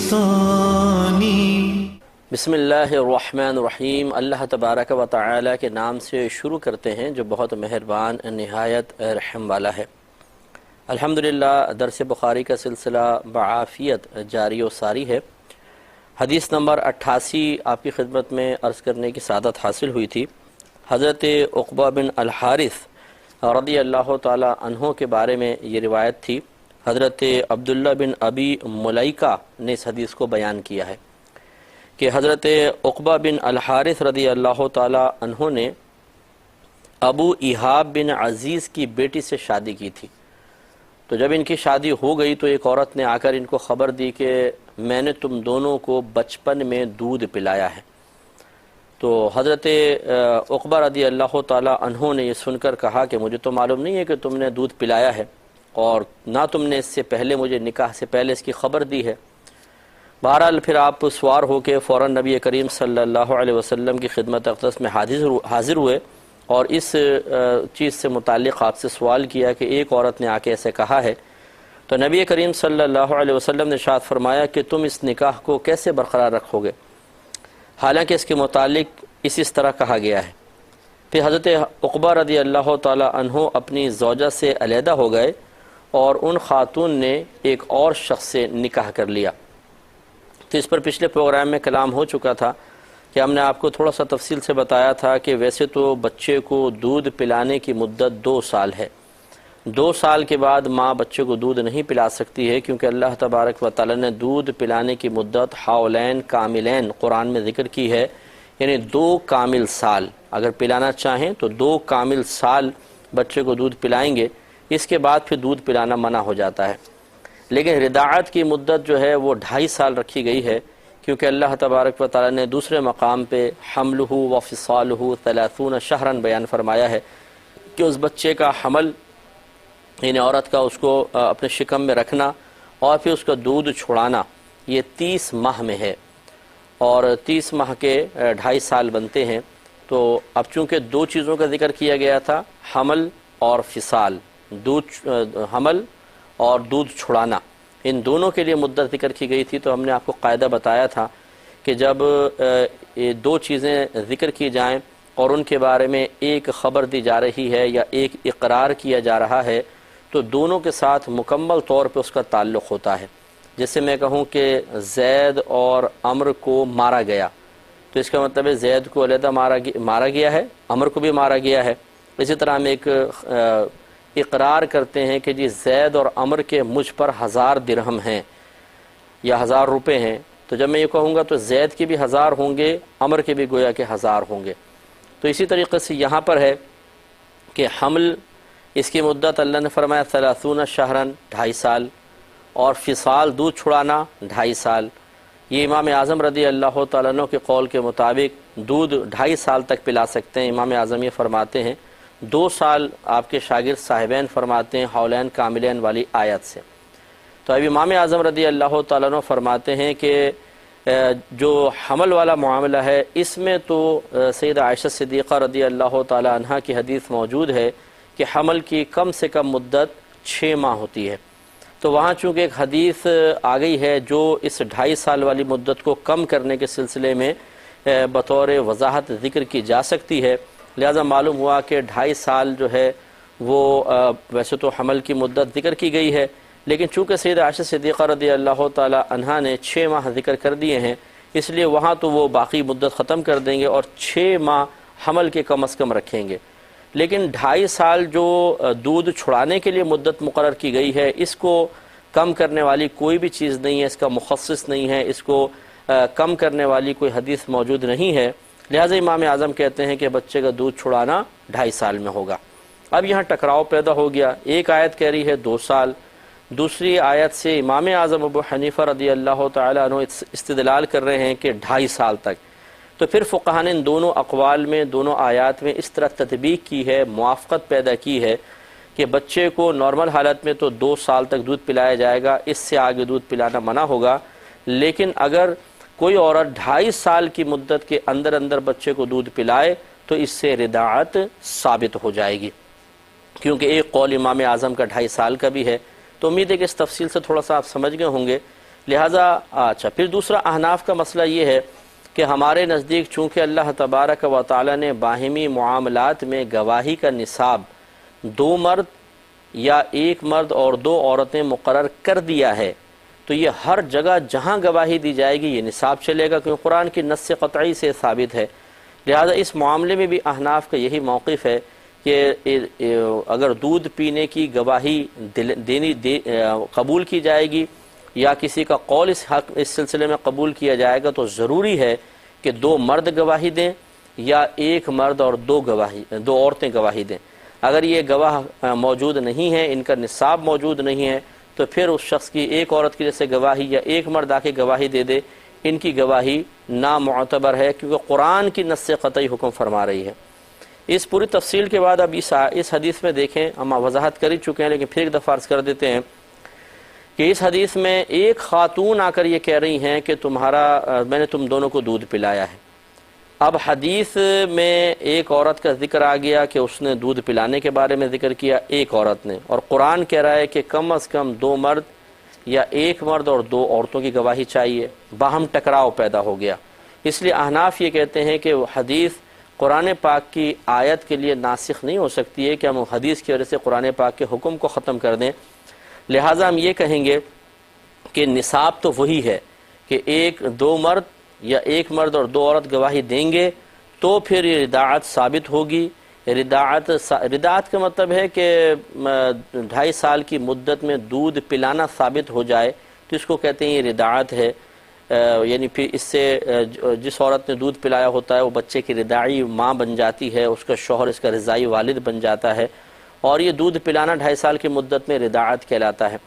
سلطانی۔ بسم اللہ الرحمن الرحیم۔ اللہ تبارک و تعالی کے نام سے شروع کرتے ہیں جو بہت مہربان نہایت رحم والا ہے۔ الحمدللہ درس بخاری کا سلسلہ بعافیت جاری و ساری ہے۔ حدیث نمبر 88 آپ کی خدمت میں عرض کرنے کی سعادت حاصل ہوئی تھی۔ حضرت عقبہ بن الحارث رضی اللہ تعالی عنہ کے بارے میں یہ روایت تھی۔ حضرت عبداللہ بن ابی ملیکہ نے اس حدیث کو بیان کیا ہے کہ حضرت عقبہ بن الحارث رضی اللہ تعالی عنہ نے ابو ایہاب بن عزیز کی بیٹی سے شادی کی تھی۔ تو جب ان کی شادی ہو گئی تو ایک عورت نے آ کر ان کو خبر دی کہ میں نے تم دونوں کو بچپن میں دودھ پلایا ہے۔ تو حضرت عقبہ رضی اللہ تعالی عنہ نے یہ سن کر کہا کہ مجھے تو معلوم نہیں ہے کہ تم نے دودھ پلایا ہے، اور نہ تم نے اس سے پہلے مجھے نکاح سے پہلے اس کی خبر دی ہے۔ بہرحال پھر آپ سوار ہو کے فوراً نبی کریم صلی اللہ علیہ وسلم کی خدمت اقدس میں حاضر ہوئے اور اس چیز سے متعلق آپ سے سوال کیا کہ ایک عورت نے آ کے ایسے کہا ہے۔ تو نبی کریم صلی اللہ علیہ وسلم نے ارشاد فرمایا کہ تم اس نکاح کو کیسے برقرار رکھو گے، حالانکہ اس کے متعلق اس طرح کہا گیا ہے۔ پھر حضرت عقبہ رضی اللہ تعالی عنہ اپنی زوجہ سے علیحدہ ہو گئے اور ان خاتون نے ایک اور شخص سے نکاح کر لیا۔ تو اس پر پچھلے پروگرام میں کلام ہو چکا تھا کہ ہم نے آپ کو تھوڑا سا تفصیل سے بتایا تھا کہ ویسے تو بچے کو دودھ پلانے کی مدت 2 سال ہے۔ 2 سال کے بعد ماں بچے کو دودھ نہیں پلا سکتی ہے، کیونکہ اللہ تبارک و تعالی نے دودھ پلانے کی مدت حولین کاملین قرآن میں ذکر کی ہے، یعنی 2 کامل سال اگر پلانا چاہیں تو 2 کامل سال بچے کو دودھ پلائیں گے، اس کے بعد پھر دودھ پلانا منع ہو جاتا ہے۔ لیکن رضاعت کی مدت جو ہے وہ 2.5 سال رکھی گئی ہے، کیونکہ اللہ تبارک و تعالی نے دوسرے مقام پہ حملہ و فصالہ 30 شہرا بیان فرمایا ہے کہ اس بچے کا حمل، یعنی عورت کا اس کو اپنے شکم میں رکھنا اور پھر اس کا دودھ چھڑانا، یہ 30 ماہ میں ہے، اور 30 ماہ کے 2.5 سال بنتے ہیں۔ تو اب چونکہ 2 چیزوں کا ذکر کیا گیا تھا، حمل اور فصال، حمل اور دودھ چھڑانا، ان دونوں کے لیے مدت ذکر کی گئی تھی۔ تو ہم نے آپ کو قاعدہ بتایا تھا کہ جب یہ 2 چیزیں ذکر کی جائیں اور ان کے بارے میں ایک خبر دی جا رہی ہے یا ایک اقرار کیا جا رہا ہے تو دونوں کے ساتھ مکمل طور پہ اس کا تعلق ہوتا ہے۔ جیسے میں کہوں کہ زید اور عمر کو مارا گیا، تو اس کا مطلب ہے زید کو علیحدہ مارا گیا ہے، عمر کو بھی مارا گیا ہے۔ اسی طرح ہم ایک اقرار کرتے ہیں کہ جی زید اور عمر کے مجھ پر 1000 درہم ہیں یا 1000 روپے ہیں، تو جب میں یہ کہوں گا تو زید کے بھی 1000 ہوں گے، عمر کے بھی گویا کہ 1000 ہوں گے۔ تو اسی طریقے سے یہاں پر ہے کہ حمل، اس کی مدت اللہ نے فرمایا 30 شہرن 2.5 سال، اور فصال دودھ چھڑانا 2.5 سال۔ یہ امام اعظم رضی اللہ تعالیٰ عنہ کے قول کے مطابق دودھ 2.5 سال تک پلا سکتے ہیں۔ امام اعظم یہ فرماتے ہیں 2 سال آپ کے شاگرد صاحبین فرماتے ہیں حولین کاملین والی آیت سے۔ تو اب امام اعظم رضی اللہ تعالیٰ عنہ فرماتے ہیں کہ جو حمل والا معاملہ ہے اس میں تو سیدہ عائشہ صدیقہ رضی اللہ تعالی عنہ کی حدیث موجود ہے کہ حمل کی کم سے کم مدت 6 ماہ ہوتی ہے۔ تو وہاں چونکہ ایک حدیث آ گئی ہے جو اس 2.5 سال والی مدت کو کم کرنے کے سلسلے میں بطور وضاحت ذکر کی جا سکتی ہے، لہذا معلوم ہوا کہ 2.5 سال جو ہے وہ ویسے تو حمل کی مدت ذکر کی گئی ہے، لیکن چونکہ سیدہ عائشہ صدیقہ رضی اللہ تعالی عنہا نے 6 ماہ ذکر کر دیے ہیں، اس لیے وہاں تو وہ باقی مدت ختم کر دیں گے اور 6 ماہ حمل کے کم از کم رکھیں گے۔ لیکن 2.5 سال جو دودھ چھڑانے کے لیے مدت مقرر کی گئی ہے، اس کو کم کرنے والی کوئی بھی چیز نہیں ہے، اس کا مخصص نہیں ہے، اس کو کم کرنے والی کوئی حدیث موجود نہیں ہے، لہذا امام اعظم کہتے ہیں کہ بچے کا دودھ چھڑانا 2.5 سال میں ہوگا۔ اب یہاں ٹکراؤ پیدا ہو گیا، ایک آیت کہہ رہی ہے 2 سال، دوسری آیت سے امام اعظم ابو حنیفہ رضی اللہ تعالی عنہ استدلال کر رہے ہیں کہ 2.5 سال تک۔ تو پھر فقہاء نے ان دونوں اقوال میں، دونوں آیات میں اس طرح تطبیق کی ہے، موافقت پیدا کی ہے کہ بچے کو نارمل حالت میں تو 2 سال تک دودھ پلایا جائے گا، اس سے آگے دودھ پلانا منع ہوگا، لیکن اگر کوئی عورت 2.5 سال کی مدت کے اندر اندر بچے کو دودھ پلائے تو اس سے رضاعت ثابت ہو جائے گی، کیونکہ ایک قول امام اعظم کا 2.5 سال کا بھی ہے۔ تو امید ہے کہ اس تفصیل سے تھوڑا سا آپ سمجھ گئے ہوں گے لہٰذا اچھا، پھر دوسرا احناف کا مسئلہ یہ ہے کہ ہمارے نزدیک چونکہ اللہ تبارک و تعالی نے باہمی معاملات میں گواہی کا نصاب 2 مرد یا 1 مرد اور 2 عورتیں مقرر کر دیا ہے، تو یہ ہر جگہ جہاں گواہی دی جائے گی یہ نصاب چلے گا، کیونکہ قرآن کی نص قطعی سے ثابت ہے۔ لہذا اس معاملے میں بھی احناف کا یہی موقف ہے کہ اگر دودھ پینے کی گواہی قبول کی جائے گی یا کسی کا قول اس سلسلے میں قبول کیا جائے گا تو ضروری ہے کہ 2 مرد گواہی دیں یا 1 مرد اور 2 عورتیں گواہی دیں۔ اگر یہ گواہ موجود نہیں ہیں، ان کا نصاب موجود نہیں ہے، تو پھر اس شخص کی 1 عورت کی جیسے گواہی یا 1 مرد آ کے گواہی دے دے، ان کی گواہی نامعتبر ہے، کیونکہ قرآن کی نص قطعی حکم فرما رہی ہے۔ اس پوری تفصیل کے بعد اب اس حدیث میں دیکھیں، ہم وضاحت کر ہی چکے ہیں لیکن پھر ایک دفعہ عرض کر دیتے ہیں کہ اس حدیث میں ایک خاتون آ کر یہ کہہ رہی ہیں کہ میں نے تم دونوں کو دودھ پلایا ہے۔ اب حدیث میں ایک عورت کا ذکر آ گیا کہ اس نے دودھ پلانے کے بارے میں ذکر کیا ایک عورت نے، اور قرآن کہہ رہا ہے کہ کم از کم 2 مرد یا 1 مرد اور 2 عورتوں کی گواہی چاہیے، باہم ٹکراؤ پیدا ہو گیا۔ اس لیے احناف یہ کہتے ہیں کہ وہ حدیث قرآن پاک کی آیت کے لیے ناسخ نہیں ہو سکتی ہے کہ ہم حدیث کی وجہ سے قرآن پاک کے حکم کو ختم کر دیں۔ لہٰذا ہم یہ کہیں گے کہ نصاب تو وہی ہے کہ 2 مرد یا 1 مرد اور 2 عورت گواہی دیں گے تو پھر یہ رداعت ثابت ہوگی۔ رداعت کا مطلب ہے کہ 2.5 سال کی مدت میں دودھ پلانا ثابت ہو جائے تو اس کو کہتے ہیں یہ رداعت ہے، یعنی پھر اس سے جس عورت نے دودھ پلایا ہوتا ہے وہ بچے کی رضاعی ماں بن جاتی ہے، اس کا شوہر اس کا رضاعی والد بن جاتا ہے، اور یہ دودھ پلانا 2.5 سال کی مدت میں رداعت کہلاتا ہے۔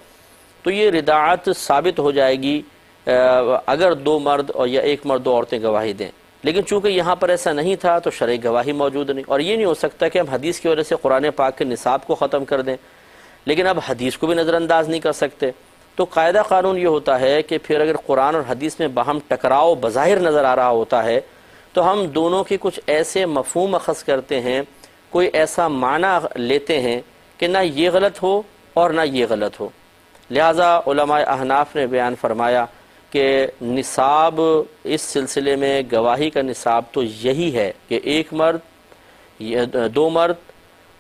تو یہ رداعت ثابت ہو جائے گی اگر 2 مرد اور یا 1 مرد 2 عورتیں گواہی دیں، لیکن چونکہ یہاں پر ایسا نہیں تھا تو شرعی گواہی موجود نہیں، اور یہ نہیں ہو سکتا کہ ہم حدیث کی وجہ سے قرآن پاک کے نصاب کو ختم کر دیں، لیکن اب حدیث کو بھی نظر انداز نہیں کر سکتے۔ تو قاعدہ قانون یہ ہوتا ہے کہ پھر اگر قرآن اور حدیث میں باہم ٹکراؤ بظاہر نظر آ رہا ہوتا ہے تو ہم دونوں کے کچھ ایسے مفہوم اخذ کرتے ہیں، کوئی ایسا معنی لیتے ہیں کہ نہ یہ غلط ہو اور نہ یہ غلط ہو۔ لہٰذا علماء احناف نے بیان فرمایا کہ نصاب اس سلسلے میں گواہی کا نصاب تو یہی ہے کہ 1 مرد یا 2 مرد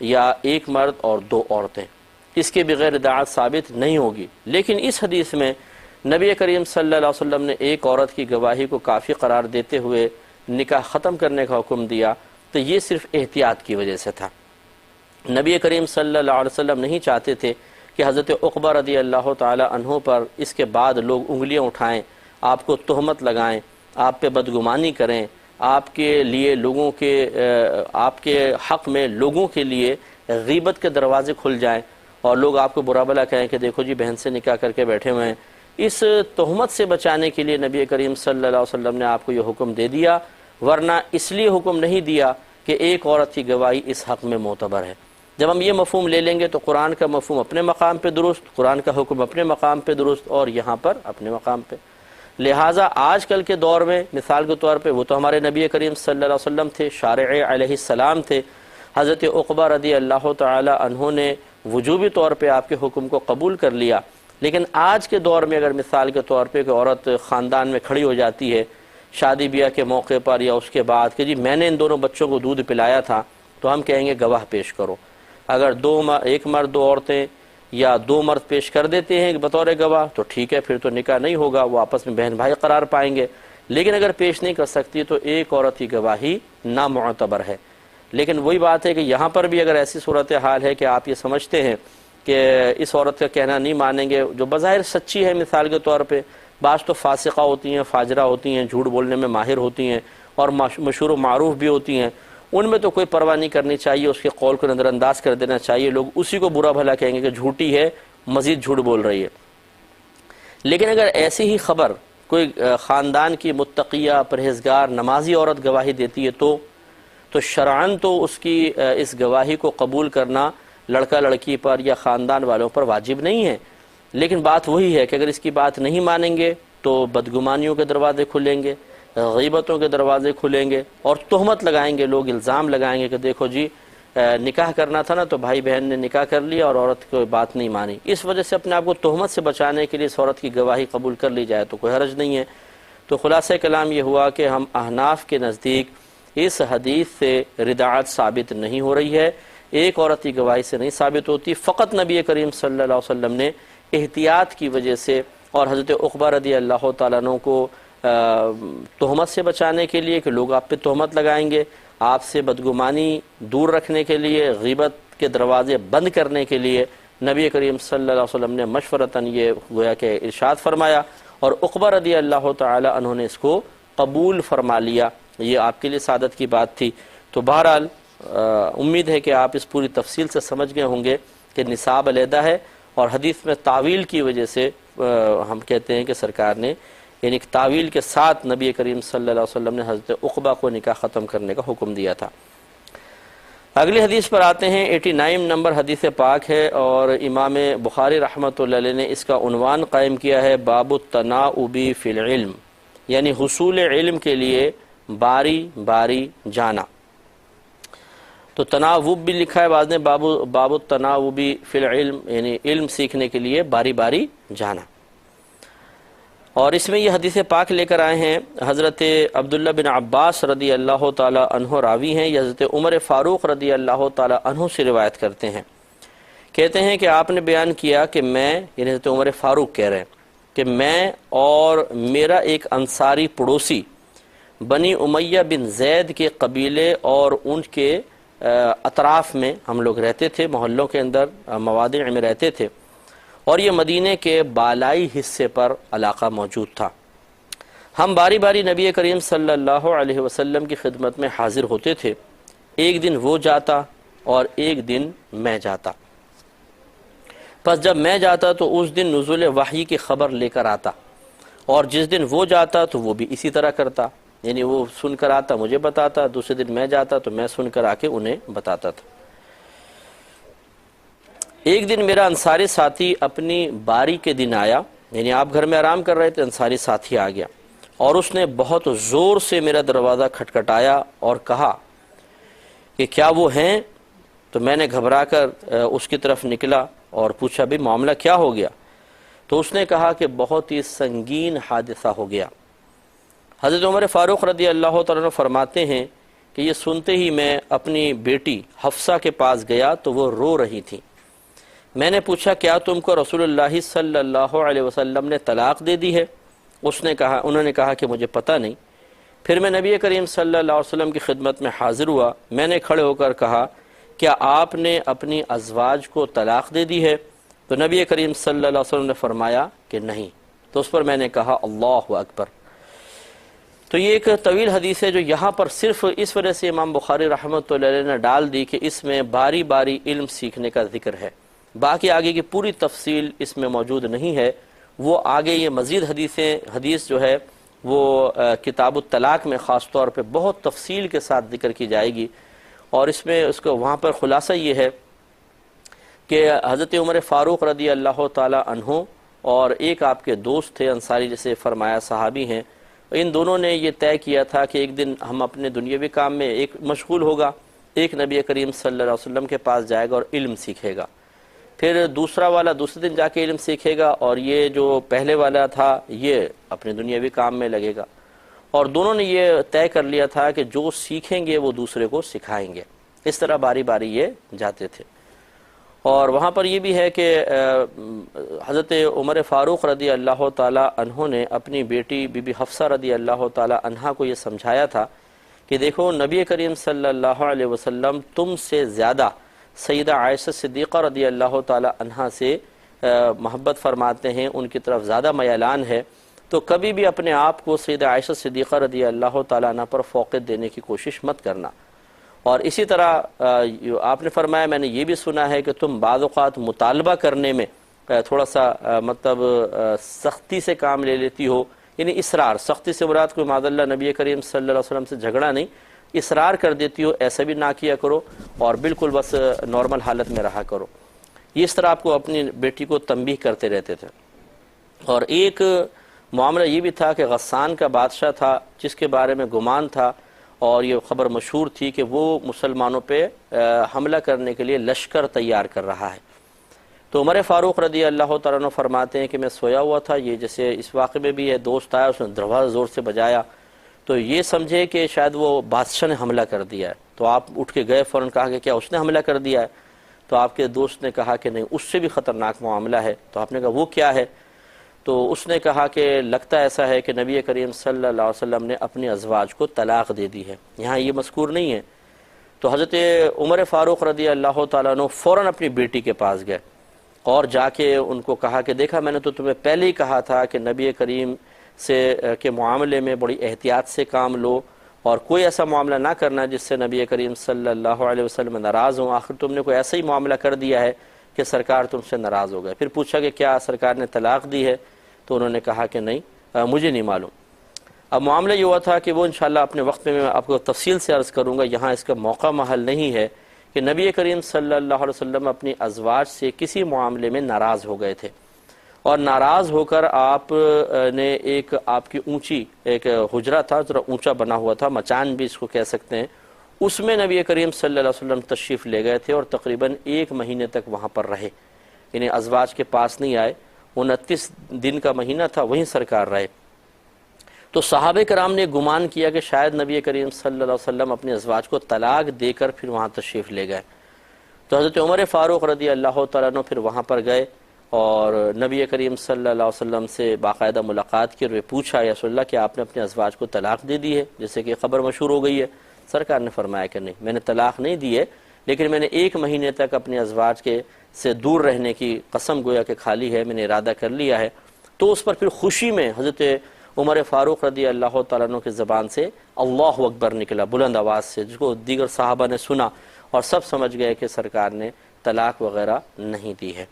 یا 1 مرد اور 2 عورتیں، اس کے بغیر رداعت ثابت نہیں ہوگی۔ لیکن اس حدیث میں نبی کریم صلی اللہ علیہ وسلم نے 1 عورت کی گواہی کو کافی قرار دیتے ہوئے نکاح ختم کرنے کا حکم دیا، تو یہ صرف احتیاط کی وجہ سے تھا۔ نبی کریم صلی اللہ علیہ وسلم نہیں چاہتے تھے کہ حضرت عقبہ رضی اللہ تعالی عنہ پر اس کے بعد لوگ انگلیاں اٹھائیں، آپ کو تہمت لگائیں، آپ پہ بدگمانی کریں، آپ کے لیے آپ کے حق میں لوگوں کے لیے غیبت کے دروازے کھل جائیں اور لوگ آپ کو برا بھلا کہیں کہ دیکھو جی بہن سے نکاح کر کے بیٹھے ہوئے ہیں۔ اس تہمت سے بچانے کے لیے نبی کریم صلی اللہ علیہ وسلم نے آپ کو یہ حکم دے دیا، ورنہ اس لیے حکم نہیں دیا کہ 1 عورت کی گواہی اس حق میں معتبر ہے۔ جب ہم یہ مفہوم لے لیں گے تو قرآن کا مفہوم اپنے مقام پہ درست، قرآن کا حکم اپنے مقام پہ درست، اور یہاں پر اپنے مقام پہ۔ لہٰذا آج کل کے دور میں مثال کے طور پہ وہ تو ہمارے نبی کریم صلی اللہ علیہ وسلم تھے، شارع علیہ السلام تھے، حضرت عقبہ رضی اللہ تعالی عنہ نے وجوبی طور پہ آپ کے حکم کو قبول کر لیا۔ لیکن آج کے دور میں اگر مثال کے طور پہ کوئی عورت خاندان میں کھڑی ہو جاتی ہے شادی بیاہ کے موقع پر یا اس کے بعد کہ جی میں نے ان دونوں بچوں کو دودھ پلایا تھا، تو ہم کہیں گے گواہ پیش کرو۔ اگر 1 مرد 2 عورتیں یا 2 مرد پیش کر دیتے ہیں بطور گواہ تو ٹھیک ہے، پھر تو نکاح نہیں ہوگا، وہ آپس میں بہن بھائی قرار پائیں گے۔ لیکن اگر پیش نہیں کر سکتی تو 1 عورت کی گواہی نامعتبر ہے۔ لیکن وہی بات ہے کہ یہاں پر بھی اگر ایسی صورتحال ہے کہ آپ یہ سمجھتے ہیں کہ اس عورت کا کہنا نہیں مانیں گے جو بظاہر سچی ہے، مثال کے طور پہ بعض تو فاسقہ ہوتی ہیں، فاجرہ ہوتی ہیں، جھوٹ بولنے میں ماہر ہوتی ہیں اور مشہور و معروف بھی ہوتی ہیں، ان میں تو کوئی پرواہ نہیں کرنی چاہیے، اس کے قول کو نظر انداز کر دینا چاہیے، لوگ اسی کو برا بھلا کہیں گے کہ جھوٹی ہے، مزید جھوٹ بول رہی ہے۔ لیکن اگر ایسی ہی خبر کوئی خاندان کی متقیہ پرہیزگار نمازی عورت گواہی دیتی ہے تو شرعاً تو اس کی اس گواہی کو قبول کرنا لڑکا لڑکی پر یا خاندان والوں پر واجب نہیں ہے۔ لیکن بات وہی ہے کہ اگر اس کی بات نہیں مانیں گے تو بدگمانیوں کے دروازے کھلیں گے، غیبتوں کے دروازے کھلیں گے اور تہمت لگائیں گے، لوگ الزام لگائیں گے کہ دیکھو جی نکاح کرنا تھا نا تو بھائی بہن نے نکاح کر لیا اور عورت کو بات نہیں مانی، اس وجہ سے اپنے آپ کو تہمت سے بچانے کے لیے اس عورت کی گواہی قبول کر لی جائے تو کوئی حرج نہیں ہے۔ تو خلاصہ کلام یہ ہوا کہ ہم احناف کے نزدیک اس حدیث سے رداعت ثابت نہیں ہو رہی ہے، ایک عورت کی گواہی سے نہیں ثابت ہوتی، فقط نبی کریم صلی اللہ علیہ وسلم نے احتیاط کی وجہ سے اور حضرت عقبہ رضی اللہ تعالیٰ عنہ کو تہمت سے بچانے کے لیے کہ لوگ آپ پہ تہمت لگائیں گے، آپ سے بدگمانی دور رکھنے کے لیے، غیبت کے دروازے بند کرنے کے لیے نبی کریم صلی اللہ علیہ وسلم نے مشورتاً یہ گویا کہ ارشاد فرمایا، اور عقبہ رضی اللہ تعالی عنہ نے اس کو قبول فرما لیا۔ یہ آپ کے لیے سعادت کی بات تھی۔ تو بہرحال امید ہے کہ آپ اس پوری تفصیل سے سمجھ گئے ہوں گے کہ نصاب علیحدہ ہے، اور حدیث میں تعویل کی وجہ سے ہم کہتے ہیں کہ سرکار نے یعنی تعویل کے ساتھ نبی کریم صلی اللہ علیہ وسلم نے حضرت عقبہ کو نکاح ختم کرنے کا حکم دیا تھا۔ اگلی حدیث پر آتے ہیں، 89 نمبر حدیث پاک ہے، اور امام بخاری رحمۃ اللہ علیہ نے اس کا عنوان قائم کیا ہے باب التناؤب فی العلم، یعنی حصول علم کے لیے باری باری جانا۔ تو تناوب بھی لکھا ہے بعض نے باب التناؤب فی العلم، یعنی علم سیکھنے کے لیے باری باری جانا۔ اور اس میں یہ حدیث پاک لے کر آئے ہیں، حضرت عبداللہ بن عباس رضی اللہ تعالی عنہ راوی ہیں، یہ حضرت عمر فاروق رضی اللہ تعالی عنہ سے روایت کرتے ہیں، کہتے ہیں کہ آپ نے بیان کیا کہ میں، یعنی حضرت عمر فاروق کہہ رہے ہیں کہ میں اور میرا ایک انصاری پڑوسی بنی امیہ بن زید کے قبیلے اور ان کے اطراف میں ہم لوگ رہتے تھے، محلوں کے اندر موادع میں رہتے تھے، اور یہ مدینہ کے بالائی حصے پر علاقہ موجود تھا۔ ہم باری باری نبی کریم صلی اللہ علیہ وسلم کی خدمت میں حاضر ہوتے تھے، ایک دن وہ جاتا اور ایک دن میں جاتا، پس جب میں جاتا تو اس دن نزول وحی کی خبر لے کر آتا، اور جس دن وہ جاتا تو وہ بھی اسی طرح کرتا، یعنی وہ سن کر آتا مجھے بتاتا، دوسرے دن میں جاتا تو میں سن کر آ کے انہیں بتاتا تھا۔ ایک دن میرا انصاری ساتھی اپنی باری کے دن آیا، یعنی آپ گھر میں آرام کر رہے تھے، انصاری ساتھی آ گیا اور اس نے بہت زور سے میرا دروازہ کھٹکھٹایا اور کہا کہ کیا وہ ہیں؟ تو میں نے گھبرا کر اس کی طرف نکلا اور پوچھا بھی معاملہ کیا ہو گیا؟ تو اس نے کہا کہ بہت ہی سنگین حادثہ ہو گیا۔ حضرت عمر فاروق رضی اللہ تعالیٰ عنہ فرماتے ہیں کہ یہ سنتے ہی میں اپنی بیٹی حفصہ کے پاس گیا تو وہ رو رہی تھی۔ میں نے پوچھا کیا تم کو رسول اللہ صلی اللہ علیہ وسلم نے طلاق دے دی ہے؟ انہوں نے کہا کہ مجھے پتہ نہیں۔ پھر میں نبی کریم صلی اللہ علیہ وسلم کی خدمت میں حاضر ہوا، میں نے کھڑے ہو کر کہا کیا آپ نے اپنی ازواج کو طلاق دے دی ہے؟ تو نبی کریم صلی اللہ علیہ وسلم نے فرمایا کہ نہیں۔ تو اس پر میں نے کہا اللہ اکبر۔ تو یہ ایک طویل حدیث ہے جو یہاں پر صرف اس وجہ سے امام بخاری رحمۃ اللہ علیہ نے ڈال دی کہ اس میں باری باری علم سیکھنے کا ذکر ہے، باقی آگے کی پوری تفصیل اس میں موجود نہیں ہے۔ وہ آگے یہ مزید حدیث جو ہے وہ کتاب الطلاق میں خاص طور پہ بہت تفصیل کے ساتھ ذکر کی جائے گی، اور اس میں اس کو وہاں پر خلاصہ یہ ہے کہ حضرت عمر فاروق رضی اللہ تعالی عنہ اور ایک آپ کے دوست تھے انصاری جسے فرمایا صحابی ہیں، ان دونوں نے یہ طے کیا تھا کہ ایک دن ہم اپنے دنیاوی کام میں ایک مشغول ہوگا، ایک نبی کریم صلی اللہ علیہ وسلم کے پاس جائے گا اور علم سیکھے گا، پھر دوسرا والا دوسرے دن جا کے علم سیکھے گا، اور یہ جو پہلے والا تھا یہ اپنے دنیاوی کام میں لگے گا، اور دونوں نے یہ طے کر لیا تھا کہ جو سیکھیں گے وہ دوسرے کو سکھائیں گے۔ اس طرح باری باری یہ جاتے تھے۔ اور وہاں پر یہ بھی ہے کہ حضرت عمر فاروق رضی اللہ تعالی عنہ نے اپنی بیٹی بی بی حفصہ رضی اللہ تعالی عنہا کو یہ سمجھایا تھا کہ دیکھو نبی کریم صلی اللہ علیہ وسلم تم سے زیادہ سیدہ عائشہ صدیقہ رضی اللہ تعالی عنہا سے محبت فرماتے ہیں، ان کی طرف زیادہ میلان ہے، تو کبھی بھی اپنے آپ کو سیدہ عائشہ صدیقہ رضی اللہ تعالی عنہ پر فوقیت دینے کی کوشش مت کرنا۔ اور اسی طرح آپ نے فرمایا میں نے یہ بھی سنا ہے کہ تم بعض اوقات مطالبہ کرنے میں تھوڑا سا مطلب سختی سے کام لے لیتی ہو، یعنی اصرار، سختی سے مراد کوئی معاذ اللہ نبی کریم صلی اللہ علیہ وسلم سے جھگڑا نہیں، اصرار کر دیتی ہو، ایسا بھی نہ کیا کرو اور بالکل بس نارمل حالت میں رہا کرو۔ یہ اس طرح آپ کو اپنی بیٹی کو تنبیہ کرتے رہتے تھے۔ اور ایک معاملہ یہ بھی تھا کہ غسان کا بادشاہ تھا جس کے بارے میں گمان تھا، اور یہ خبر مشہور تھی کہ وہ مسلمانوں پہ حملہ کرنے کے لیے لشکر تیار کر رہا ہے۔ تو عمر فاروق رضی اللہ تعالیٰ عنہ فرماتے ہیں کہ میں سویا ہوا تھا، یہ جیسے اس واقعے میں بھی ہے، دوست آیا، اس نے دروازہ زور سے بجایا تو یہ سمجھے کہ شاید وہ بادشاہ نے حملہ کر دیا ہے، تو آپ اٹھ کے گئے، فوراً کہا کہ کیا اس نے حملہ کر دیا ہے؟ تو آپ کے دوست نے کہا کہ نہیں، اس سے بھی خطرناک معاملہ ہے۔ تو آپ نے کہا وہ کیا ہے؟ تو اس نے کہا کہ لگتا ایسا ہے کہ نبی کریم صلی اللہ علیہ وسلم نے اپنی ازواج کو طلاق دے دی ہے، یہاں یہ مذکور نہیں ہے۔ تو حضرت عمر فاروق رضی اللہ تعالیٰ عنہ فوراً اپنی بیٹی کے پاس گئے اور جا کے ان کو کہا کہ دیکھا، میں نے تو تمہیں پہلے ہی کہا تھا کہ نبی کریم سے کے معاملے میں بڑی احتیاط سے کام لو اور کوئی ایسا معاملہ نہ کرنا جس سے نبی کریم صلی اللہ علیہ وسلم ناراض ہوں، آخر تم نے کوئی ایسا ہی معاملہ کر دیا ہے کہ سرکار تم سے ناراض ہو گئے۔ پھر پوچھا کہ کیا سرکار نے طلاق دی ہے؟ تو انہوں نے کہا کہ نہیں، مجھے نہیں معلوم۔ اب معاملہ یہ ہوا تھا کہ وہ انشاءاللہ اپنے وقت میں آپ کو تفصیل سے عرض کروں گا، یہاں اس کا موقع محل نہیں ہے، کہ نبی کریم صلی اللہ علیہ وسلم اپنی ازواج سے کسی معاملے میں ناراض ہو گئے تھے، اور ناراض ہو کر آپ نے ایک آپ کی اونچی ایک حجرہ تھا، ذرا اونچا بنا ہوا تھا، مچان بھی اس کو کہہ سکتے ہیں، اس میں نبی کریم صلی اللہ علیہ وسلم تشریف لے گئے تھے اور تقریباً 1 مہینے تک وہاں پر رہے، یعنی ازواج کے پاس نہیں آئے، 29 دن کا مہینہ تھا، وہیں سرکار رہے۔ تو صحابہ کرام نے گمان کیا کہ شاید نبی کریم صلی اللہ علیہ وسلم اپنے ازواج کو طلاق دے کر پھر وہاں تشریف لے گئے۔ تو حضرت عمر فاروق رضی اللہ تعالیٰ عنہ پھر وہاں پر گئے اور نبی کریم صلی اللہ علیہ وسلم سے باقاعدہ ملاقات کی اور پوچھا، یا رسول اللہ کہ آپ نے اپنے ازواج کو طلاق دے دی ہے، جیسے کہ خبر مشہور ہو گئی ہے؟ سرکار نے فرمایا کہ نہیں، میں نے طلاق نہیں دی ہے، لیکن میں نے 1 مہینے تک اپنے ازواج کے سے دور رہنے کی قسم گویا کہ کھا لی ہے، میں نے ارادہ کر لیا ہے۔ تو اس پر پھر خوشی میں حضرت عمر فاروق رضی اللہ تعالیٰ عنہ کی زبان سے اللہ اکبر نکلا بلند آواز سے، جس کو دیگر صحابہ نے سنا اور سب سمجھ گئے کہ سرکار نے طلاق وغیرہ نہیں دی ہے۔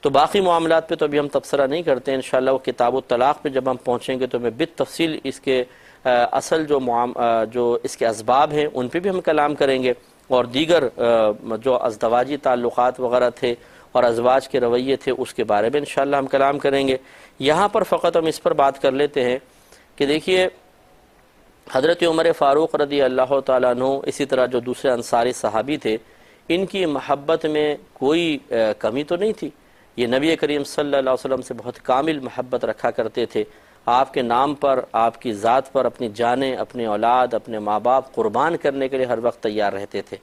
تو باقی معاملات پہ تو ابھی ہم تبصرہ نہیں کرتے، انشاءاللہ وہ کتاب الطلاق پہ جب ہم پہنچیں گے تو میں بالتفصیل اس کے اصل جو اس کے اسباب ہیں ان پہ بھی ہم کلام کریں گے، اور دیگر جو ازدواجی تعلقات وغیرہ تھے اور ازواج کے رویے تھے اس کے بارے میں انشاءاللہ ہم کلام کریں گے۔ یہاں پر فقط ہم اس پر بات کر لیتے ہیں کہ دیکھیے، حضرت عمر فاروق رضی اللہ تعالیٰ عنہ، اسی طرح جو دوسرے انصاری صحابی تھے، ان کی محبت میں کوئی کمی تو نہیں تھی، یہ نبی کریم صلی اللہ علیہ وسلم سے بہت کامل محبت رکھا کرتے تھے، آپ کے نام پر، آپ کی ذات پر اپنی جانیں، اپنے اولاد، اپنے ماں باپ قربان کرنے کے لیے ہر وقت تیار رہتے تھے۔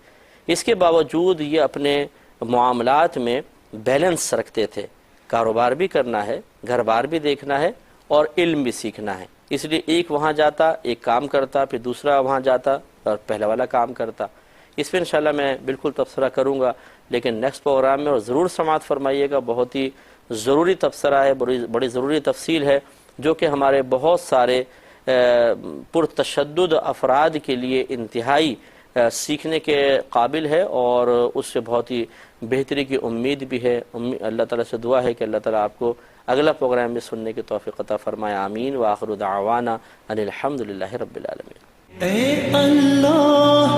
اس کے باوجود یہ اپنے معاملات میں بیلنس رکھتے تھے، کاروبار بھی کرنا ہے، گھر بار بھی دیکھنا ہے اور علم بھی سیکھنا ہے، اس لیے ایک وہاں جاتا، ایک کام کرتا، پھر دوسرا وہاں جاتا اور پہلا والا کام کرتا۔ اس پہ انشاءاللہ میں بالکل تبصرہ کروں گا، لیکن نیکسٹ پروگرام میں، اور ضرور سماعت فرمائیے گا، بہت ہی ضروری تبصرہ ہے، بڑی ضروری تفصیل ہے، جو کہ ہمارے بہت سارے پرتشدد افراد کے لیے انتہائی سیکھنے کے قابل ہے، اور اس سے بہت ہی بہتری کی امید بھی ہے۔ اللہ تعالیٰ سے دعا ہے کہ اللہ تعالیٰ آپ کو اگلا پروگرام میں سننے کی توفیق عطا فرمائے، آمین۔ وآخر دعوانا ان الحمدللہ رب العالمین۔ اے اللہ